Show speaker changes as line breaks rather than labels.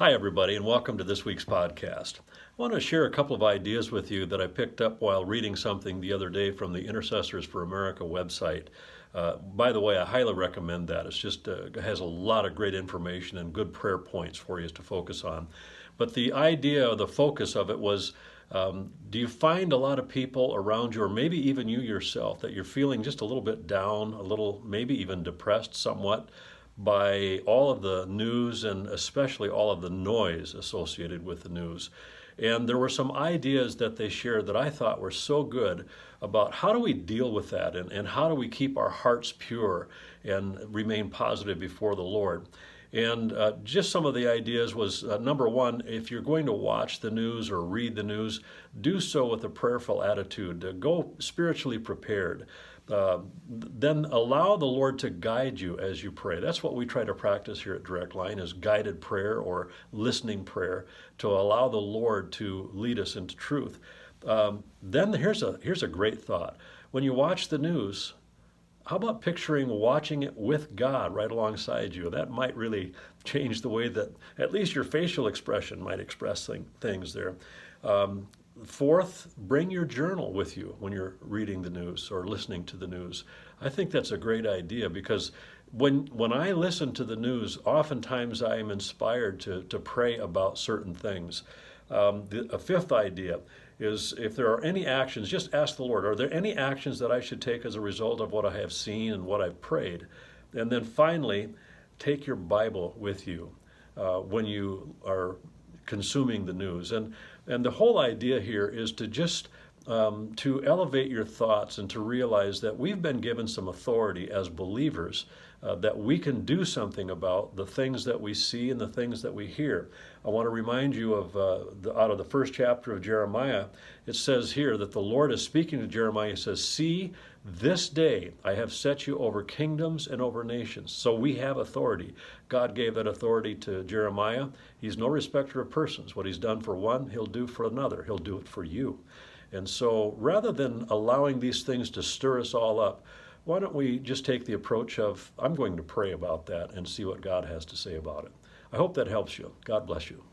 Hi, everybody, and welcome to this week's podcast. I want to share a couple of ideas with you that I picked up while reading something the other day from the Intercessors for America website. By the way, I highly recommend that. It's just has a lot of great information and good prayer points for you to focus on. But the idea, the focus of it was, do you find a lot of people around you, or maybe even you yourself, that you're feeling just a little bit down, a little, maybe even depressed somewhat by all of the news and especially all of the noise associated with the news? And there were some ideas that they shared that I thought were so good about how do we deal with that, and how do we keep our hearts pure and remain positive before the Lord. And just some of the ideas was, number one, if you're going to watch the news or read the news, do so with a prayerful attitude. Go spiritually prepared. Then allow the Lord to guide you as you pray. That's what we try to practice here at Direct Line, is guided prayer or listening prayer, to allow the Lord to lead us into truth. Then here's a great thought. When you watch the news, how about picturing watching it with God right alongside you? That might really change the way that at least your facial expression might express things there. Fourth, bring your journal with you when you're reading the news or listening to the news. I think that's a great idea, because when I listen to the news, oftentimes I am inspired to pray about certain things. A fifth idea is, if there are any actions, just ask the Lord, are there any actions that I should take as a result of what I have seen and what I've prayed? And then finally, take your Bible with you when you are consuming the news. And the whole idea here is to just to elevate your thoughts and to realize that we've been given some authority as believers, that we can do something about the things that we see and the things that we hear. I want to remind you of out of the first chapter of Jeremiah. It says here that the Lord is speaking to Jeremiah. He says, "See, this day I have set you over kingdoms and over nations." So we have authority. God gave that authority to Jeremiah. He's no respecter of persons. What he's done for one, he'll do for another. He'll do it for you. And so rather than allowing these things to stir us all up, why don't we just take the approach of, I'm going to pray about that and see what God has to say about it. I hope that helps you. God bless you.